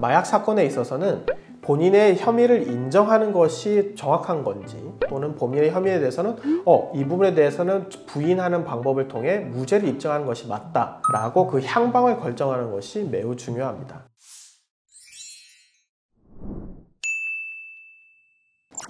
마약 사건에 있어서는 본인의 혐의를 인정하는 것이 정확한 건지, 또는 본인의 혐의에 대해서는 이 부분에 대해서는 부인하는 방법을 통해 무죄를 입증하는 것이 맞다라고 그 향방을 결정하는 것이 매우 중요합니다.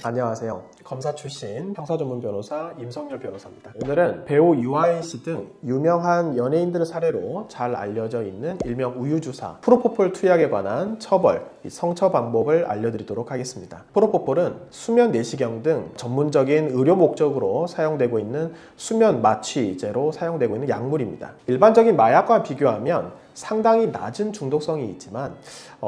안녕하세요. 검사 출신 형사전문 변호사 임성열 변호사입니다. 오늘은 배우 유아인 씨 등 유명한 연예인들을 사례로 잘 알려져 있는 일명 우유주사 프로포폴 투약에 관한 처벌, 성처 방법을 알려드리도록 하겠습니다. 프로포폴은 수면 내시경 등 전문적인 의료 목적으로 사용되고 있는 수면 마취제로 사용되고 있는 약물입니다. 일반적인 마약과 비교하면 상당히 낮은 중독성이 있지만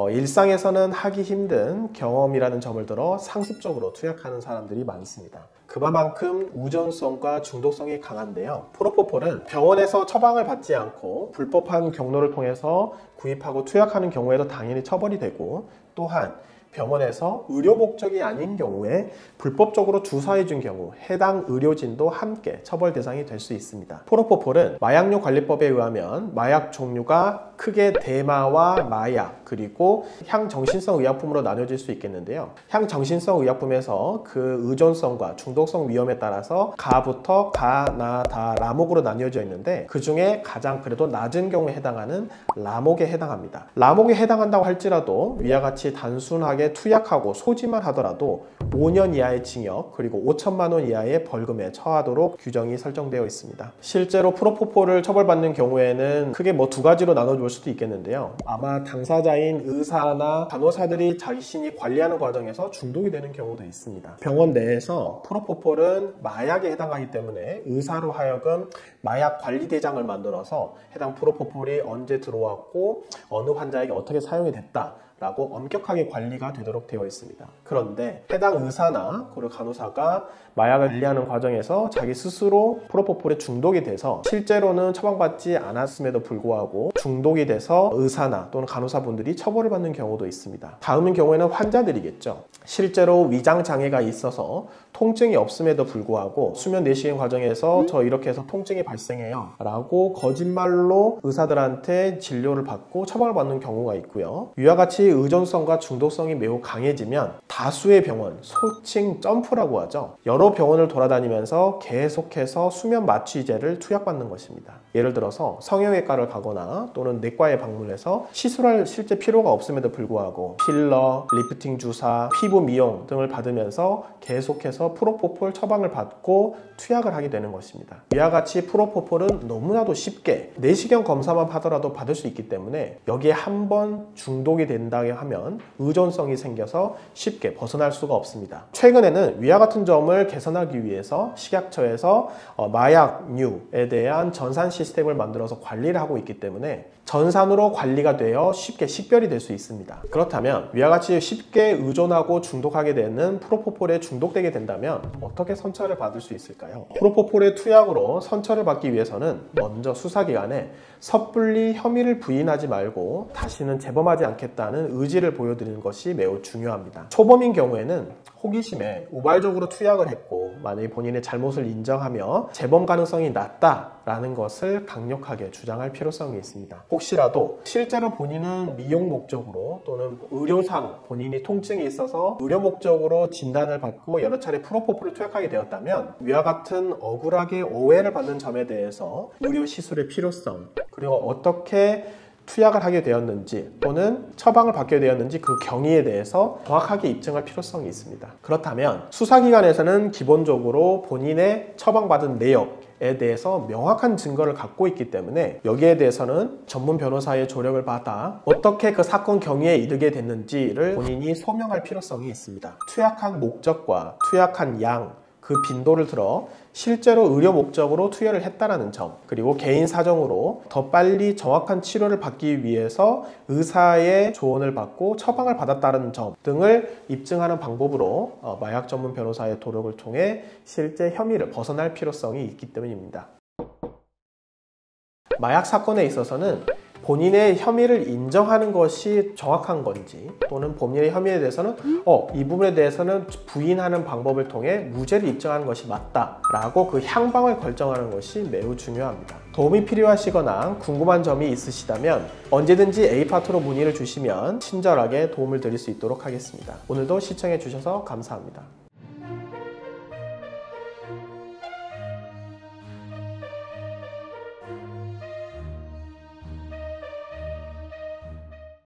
일상에서는 하기 힘든 경험이라는 점을 들어 상습적으로 투약하는 사람들이 많습니다. 그만큼 우전성과 중독성이 강한데요. 프로포폴은 병원에서 처방을 받지 않고 불법한 경로를 통해서 구입하고 투약하는 경우에도 당연히 처벌이 되고, 또한 병원에서 의료 목적이 아닌 경우에 불법적으로 주사해준 경우 해당 의료진도 함께 처벌 대상이 될 수 있습니다. 프로포폴은 마약류 관리법에 의하면 마약 종류가 크게 대마와 마약, 그리고 향정신성 의약품으로 나눠질 수 있겠는데요. 향정신성 의약품에서 그 의존성과 중독성 위험에 따라서 가부터 가, 나, 다, 라목으로 나뉘어져 있는데, 그 중에 가장 그래도 낮은 경우에 해당하는 라목에 해당합니다. 라목에 해당한다고 할지라도 위와 같이 단순하게 투약하고 소지만 하더라도 5년 이하의 징역, 그리고 5천만 원 이하의 벌금에 처하도록 규정이 설정되어 있습니다. 실제로 프로포폴을 처벌받는 경우에는 크게 두 가지로 나눠볼 수도 있겠는데요. 아마 당사자인 의사나 간호사들이 자신이 관리하는 과정에서 중독이 되는 경우도 있습니다. 병원 내에서 프로포폴은 마약에 해당하기 때문에 의사로 하여금 마약 관리 대장을 만들어서 해당 프로포폴이 언제 들어왔고 어느 환자에게 어떻게 사용이 됐다 라고 엄격하게 관리가 되도록 되어 있습니다. 그런데 해당 의사나 그리고 간호사가 마약을 관리하는 과정에서 자기 스스로 프로포폴에 중독이 돼서 실제로는 처방받지 않았음에도 불구하고 중독이 돼서 의사나 또는 간호사분들이 처벌을 받는 경우도 있습니다. 다음인 경우에는 환자들이겠죠. 실제로 위장 장애가 있어서 통증이 없음에도 불구하고 수면 내시경 과정에서 저 이렇게 해서 통증이 발생해요 라고 거짓말로 의사들한테 진료를 받고 처방을 받는 경우가 있고요. 이와 같이 의존성과 중독성이 매우 강해지면 다수의 병원, 소칭 점프라고 하죠. 여러 병원을 돌아다니면서 계속해서 수면 마취제를 투약받는 것입니다. 예를 들어서 성형외과를 가거나 또는 내과에 방문해서 시술할 실제 필요가 없음에도 불구하고 필러, 리프팅 주사, 피부 미용 등을 받으면서 계속해서 프로포폴 처방을 받고 투약을 하게 되는 것입니다. 이와 같이 프로포폴은 너무나도 쉽게 내시경 검사만 하더라도 받을 수 있기 때문에 여기에 한번 중독이 된다 하면 의존성이 생겨서 쉽게 벗어날 수가 없습니다. 최근에는 위와 같은 점을 개선하기 위해서 식약처에서 마약류에 대한 전산 시스템을 만들어서 관리를 하고 있기 때문에 전산으로 관리가 되어 쉽게 식별이 될 수 있습니다. 그렇다면 위와 같이 쉽게 의존하고 중독하게 되는 프로포폴에 중독되게 된다면 어떻게 선처를 받을 수 있을까요? 프로포폴의 투약으로 선처를 받기 위해서는 먼저 수사기관에 섣불리 혐의를 부인하지 말고 다시는 재범하지 않겠다는 의지를 보여드리는 것이 매우 중요합니다. 초범인 경우에는 호기심에 우발적으로 투약을 했고 만약에 본인의 잘못을 인정하며 재범 가능성이 낮다라는 것을 강력하게 주장할 필요성이 있습니다. 혹시라도 실제로 본인은 미용 목적으로 또는 의료상 본인이 통증이 있어서 의료 목적으로 진단을 받고 여러 차례 프로포폴을 투약하게 되었다면 위와 같은 억울하게 오해를 받는 점에 대해서 의료 시술의 필요성, 그리고 어떻게 투약을 하게 되었는지 또는 처방을 받게 되었는지 그 경위에 대해서 정확하게 입증할 필요성이 있습니다. 그렇다면 수사기관에서는 기본적으로 본인의 처방받은 내역에 대해서 명확한 증거를 갖고 있기 때문에 여기에 대해서는 전문 변호사의 조력을 받아 어떻게 그 사건 경위에 이르게 됐는지를 본인이 소명할 필요성이 있습니다. 투약한 목적과 투약한 양, 그 빈도를 들어 실제로 의료 목적으로 투여를 했다는 점, 그리고 개인 사정으로 더 빨리 정확한 치료를 받기 위해서 의사의 조언을 받고 처방을 받았다는 점 등을 입증하는 방법으로 마약 전문 변호사의 도력을 통해 실제 혐의를 벗어날 필요성이 있기 때문입니다. 마약 사건에 있어서는 본인의 혐의를 인정하는 것이 정확한 건지, 또는 본인의 혐의에 대해서는 이 부분에 대해서는 부인하는 방법을 통해 무죄를 입증하는 것이 맞다라고 그 향방을 결정하는 것이 매우 중요합니다. 도움이 필요하시거나 궁금한 점이 있으시다면 언제든지 A파트로 문의를 주시면 친절하게 도움을 드릴 수 있도록 하겠습니다. 오늘도 시청해 주셔서 감사합니다.